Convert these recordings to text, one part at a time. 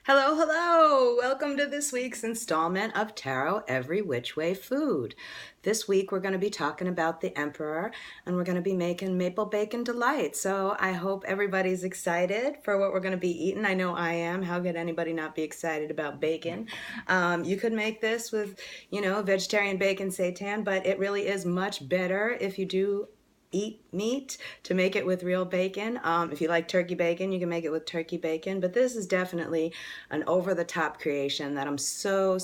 Hello, hello! Welcome to this week's installment of Tarot Every Which Way Food. This week we're going to be talking about the Emperor and we're going to be making maple bacon delight. So I hope everybody's excited for what we're going to be eating. I know I am. How could anybody not be excited about bacon? You could make this with, vegetarian bacon seitan, but it really is much better if you do eat meat to make it with real bacon. If you like turkey bacon, you can make it with turkey bacon, but this is definitely an over-the-top creation that I'm so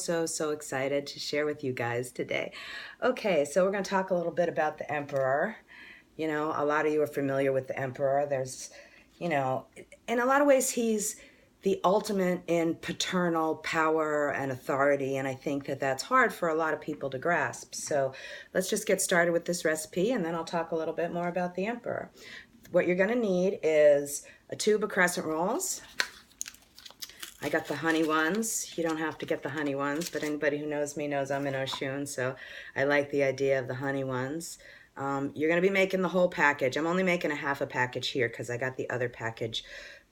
excited to share with you guys today. Okay, so we're going to talk a little bit about the Emperor. You know, a lot of you are familiar with the Emperor. There's, in a lot of ways, he's the ultimate in paternal power and authority, and I think that that's hard for a lot of people to grasp. So let's just get started with this recipe, and then I'll talk a little bit more about the Emperor. What you're going to need is a tube of crescent rolls. I got the honey ones. You don't have to get the honey ones, but anybody who knows me knows I'm in Oshun, so I like the idea of the honey ones. You're going to be making the whole package. I'm only making a half a package here because I got the other package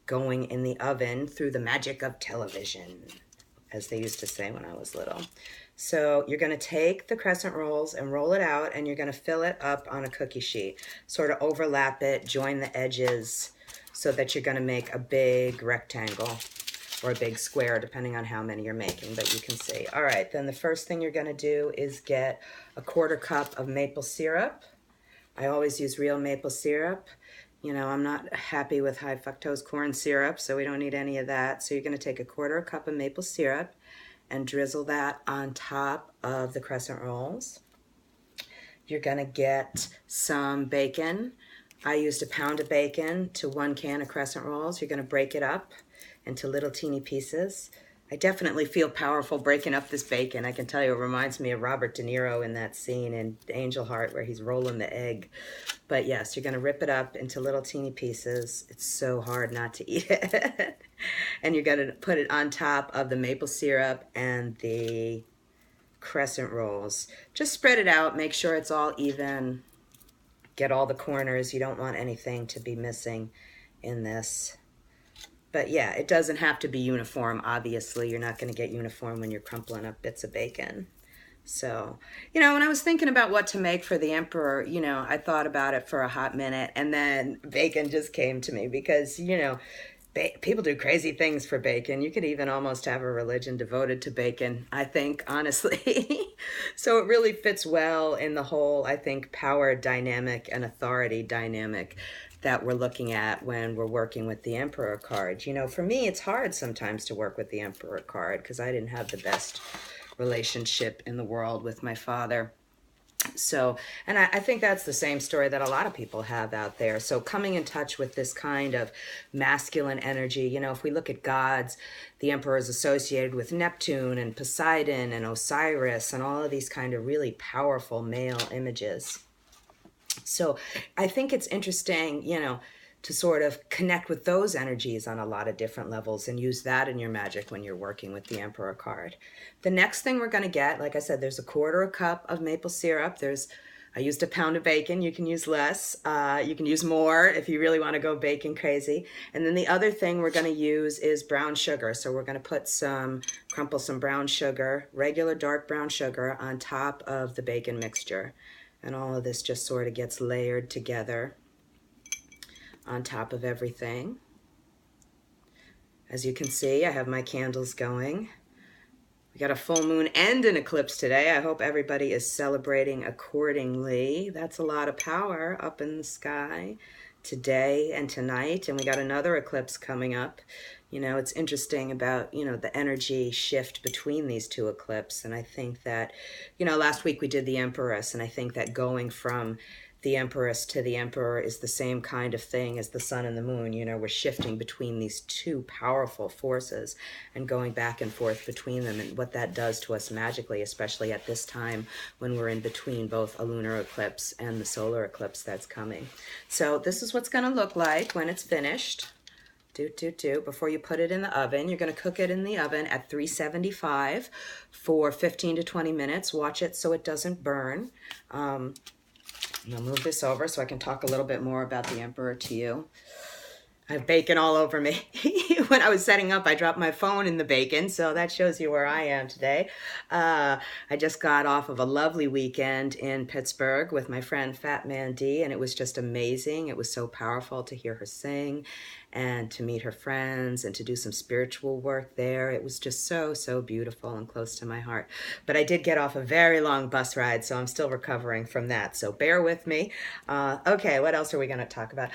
going in the oven through the magic of television, as they used to say when I was little. So you're going to take the crescent rolls and roll it out, and you're going to fill it up on a cookie sheet. Sort of overlap it, join the edges, so that you're going to make a big rectangle or a big square, depending on how many you're making, but you can see. All right, then the first thing you're going to do is get a 1/4 cup of maple syrup. I always use real maple syrup. You know, I'm not happy with high fructose corn syrup, so we don't need any of that. So you're going to take a 1/4 cup of maple syrup and drizzle that on top of the crescent rolls. You're going to get some bacon. I used a pound of bacon to 1 can of crescent rolls. You're going to break it up into little teeny pieces. I definitely feel powerful breaking up this bacon. I can tell you, it reminds me of Robert De Niro in that scene in Angel Heart where he's rolling the egg. But yes, you're going to rip it up into little teeny pieces. It's so hard not to eat it. And you're going to put it on top of the maple syrup and the crescent rolls. Just spread it out. Make sure it's all even. Get all the corners. You don't want anything to be missing in this. But yeah, it doesn't have to be uniform, obviously. You're not going to get uniform when you're crumpling up bits of bacon. So, when I was thinking about what to make for the Emperor, I thought about it for a hot minute, and then bacon just came to me because, people do crazy things for bacon. You could even almost have a religion devoted to bacon, I think, honestly. So it really fits well in the whole, I think, power dynamic and authority dynamic that we're looking at when we're working with the Emperor card. For me, it's hard sometimes to work with the Emperor card because I didn't have the best relationship in the world with my father. So, and I think that's the same story that a lot of people have out there. So coming in touch with this kind of masculine energy, if we look at gods, the Emperor is associated with Neptune and Poseidon and Osiris and all of these kind of really powerful male images. So I think it's interesting, to sort of connect with those energies on a lot of different levels and use that in your magic when you're working with the Emperor card. The next thing we're going to get, like I said, there's a 1/4 cup of maple syrup. I used a pound of bacon. You can use less. You can use more if you really want to go bacon crazy. And then the other thing we're going to use is brown sugar. So we're going to crumple some brown sugar, regular dark brown sugar, on top of the bacon mixture. And all of this just sort of gets layered together on top of everything. As you can see, I have my candles going. We got a full moon and an eclipse today. I hope everybody is celebrating accordingly. That's a lot of power up in the sky today and tonight. And we got another eclipse coming up. It's interesting about, the energy shift between these two eclipses. And I think that, last week we did the Empress, and I think that going from the Empress to the Emperor is the same kind of thing as the sun and the moon. We're shifting between these two powerful forces and going back and forth between them, and what that does to us magically, especially at this time when we're in between both a lunar eclipse and the solar eclipse that's coming. So this is what's going to look like when it's finished. Before you put it in the oven, you're going to cook it in the oven at 375 for 15 to 20 minutes. Watch it so it doesn't burn. And I'll move this over so I can talk a little bit more about the Emperor to you. I have bacon all over me. When I was setting up, I dropped my phone in the bacon, so that shows you where I am today. I just got off of a lovely weekend in Pittsburgh with my friend Fat Man D, and it was just amazing. It was so powerful to hear her sing and to meet her friends and to do some spiritual work there. It was just so, so beautiful and close to my heart. But I did get off a very long bus ride, so I'm still recovering from that. So bear with me. Okay, what else are we going to talk about?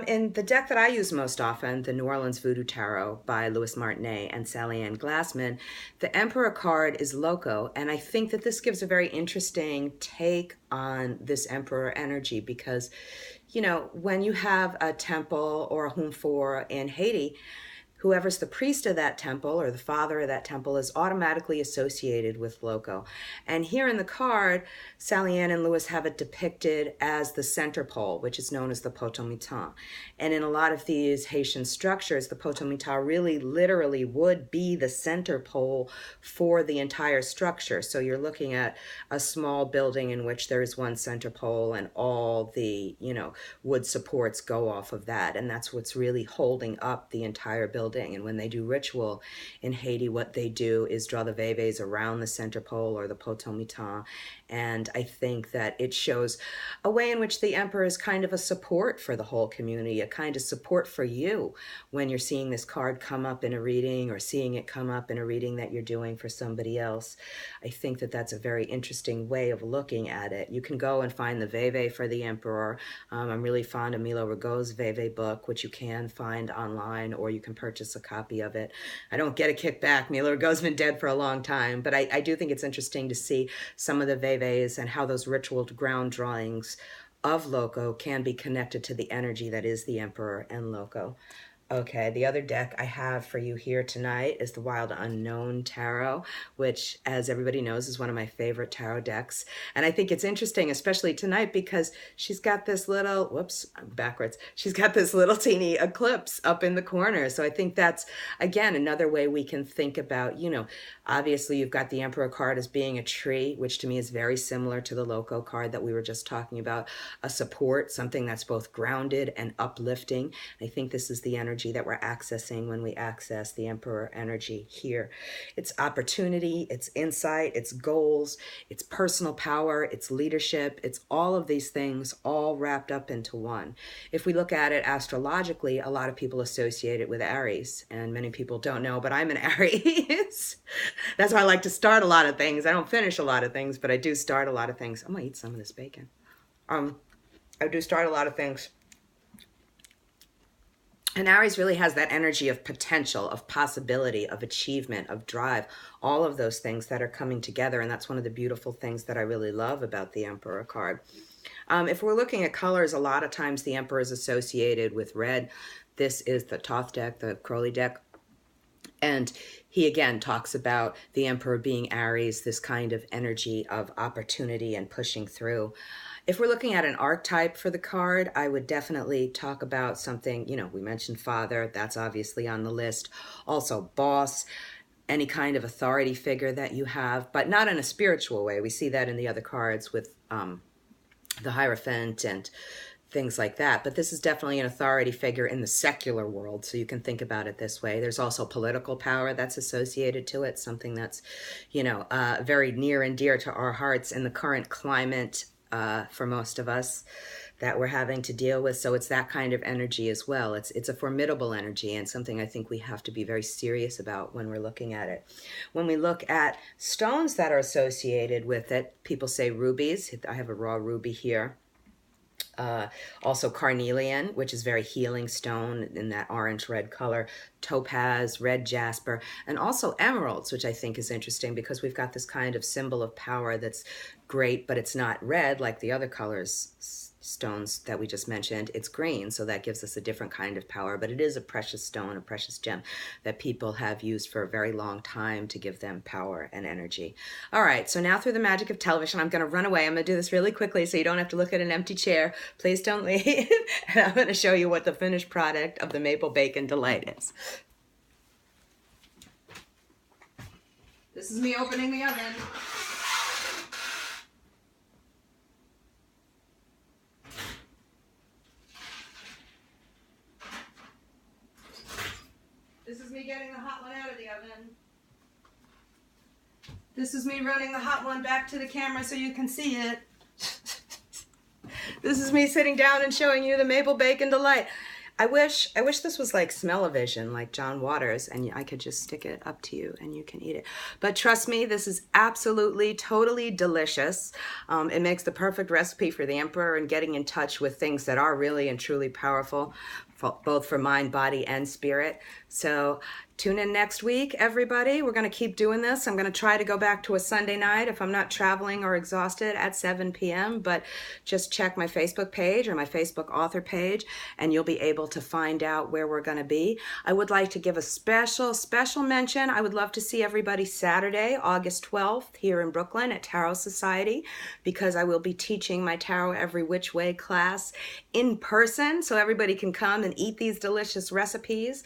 In the deck that I use most often, the New Orleans Voodoo Tarot by Louis Martinet and Sally Ann Glassman, the Emperor card is Loco, and I think that this gives a very interesting take on this Emperor energy because, you know, when you have a temple or a humfor in Haiti, whoever's the priest of that temple or the father of that temple is automatically associated with Loco. And here in the card, Sally Ann and Louis have it depicted as the center pole, which is known as the potomitan. And in a lot of these Haitian structures, the potomitan really literally would be the center pole for the entire structure. So you're looking at a small building in which there is one center pole and all the, you know, wood supports go off of that. And that's what's really holding up the entire building. And when they do ritual in Haiti, what they do is draw the veves around the center pole or the potomitan. And I think that it shows a way in which the emperor is kind of a support for the whole community, a kind of support for you when you're seeing this card come up in a reading or seeing it come up in a reading that you're doing for somebody else. I think that that's a very interesting way of looking at it. You can go and find the Veve for the emperor. I'm really fond of Milo Rigaud's Veve book, which you can find online or you can purchase a copy of it. I don't get a kickback. Milo Rigaud's been dead for a long time, but I do think it's interesting to see some of the Veves and how those ritual ground drawings of Loco can be connected to the energy that is the Emperor and Loco. Okay, the other deck I have for you here tonight is the Wild Unknown Tarot, which, as everybody knows, is one of my favorite tarot decks. And I think it's interesting, especially tonight, because she's got this little, whoops, I'm backwards. She's got this little teeny eclipse up in the corner. So I think that's, again, another way we can think about, you know, obviously you've got the Emperor card as being a tree, which to me is very similar to the Loco card that we were just talking about, a support, something that's both grounded and uplifting. I think this is the energy that we're accessing when we access the Emperor energy here. It's opportunity, it's insight, it's goals, it's personal power, it's leadership, it's all of these things all wrapped up into one. If we look at it astrologically, a lot of people associate it with Aries, and many people don't know, but I'm an Aries. That's why I like to start a lot of things. I don't finish a lot of things, but I do start a lot of things. I'm gonna eat some of this bacon. I do start a lot of things. And Aries really has that energy of potential, of possibility, of achievement, of drive, all of those things that are coming together. And that's one of the beautiful things that I really love about the Emperor card. If we're looking at colors, a lot of times the Emperor is associated with red. This is the Thoth deck, the Crowley deck. And he again talks about the Emperor being Aries, this kind of energy of opportunity and pushing through. If we're looking at an archetype for the card, I would definitely talk about something, you know, we mentioned father, that's obviously on the list. Also boss, any kind of authority figure that you have, but not in a spiritual way. We see that in the other cards with the Hierophant and things like that. But this is definitely an authority figure in the secular world, so you can think about it this way. There's also political power that's associated to it, something that's, you know, very near and dear to our hearts in the current climate for most of us that we're having to deal with. So it's that kind of energy as well. It's a formidable energy and something I think we have to be very serious about when we're looking at it. When we look at stones that are associated with it, people say rubies. I have a raw ruby here. Also carnelian, which is very healing stone in that orange-red color, topaz, red jasper, and also emeralds, which I think is interesting because we've got this kind of symbol of power that's great, but it's not red like the other colors, stones that we just mentioned. It's green, so that gives us a different kind of power, but it is a precious stone, a precious gem that people have used for a very long time to give them power and energy. All right, so now through the magic of television, I'm going to run away. I'm going to do this really quickly so you don't have to look at an empty chair. Please don't leave. And I'm going to show you what the finished product of the Maple Bacon Delight is. This is me opening the oven. This is me running the hot one back to the camera so you can see it. This is me sitting down and showing you the Maple Bacon Delight. I wish this was like Smell-O-Vision, like John Waters, and I could just stick it up to you and you can eat it. But trust me, this is absolutely, totally delicious. It makes the perfect recipe for the Emperor and getting in touch with things that are really and truly powerful, both for mind, body, and spirit. So tune in next week, everybody. We're going to keep doing this. I'm going to try to go back to a Sunday night if I'm not traveling or exhausted at 7 p.m. But just check my Facebook page or my Facebook author page, and you'll be able to find out where we're going to be. I would like to give a special mention. I would love to see everybody Saturday, August 12th, here in Brooklyn at Tarot Society, because I will be teaching my Tarot Every Which Way class in person, so everybody can come and eat these delicious recipes.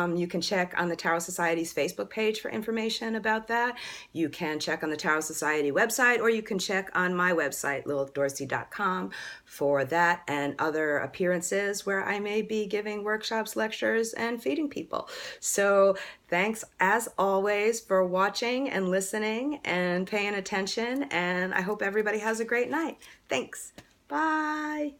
You can check on the Tarot Society's Facebook page for information about that. You can check on the Tarot Society website, or you can check on my website, lilithdorsey.com, for that and other appearances where I may be giving workshops, lectures, and feeding people. So thanks, as always, for watching and listening and paying attention, and I hope everybody has a great night. Thanks. Bye.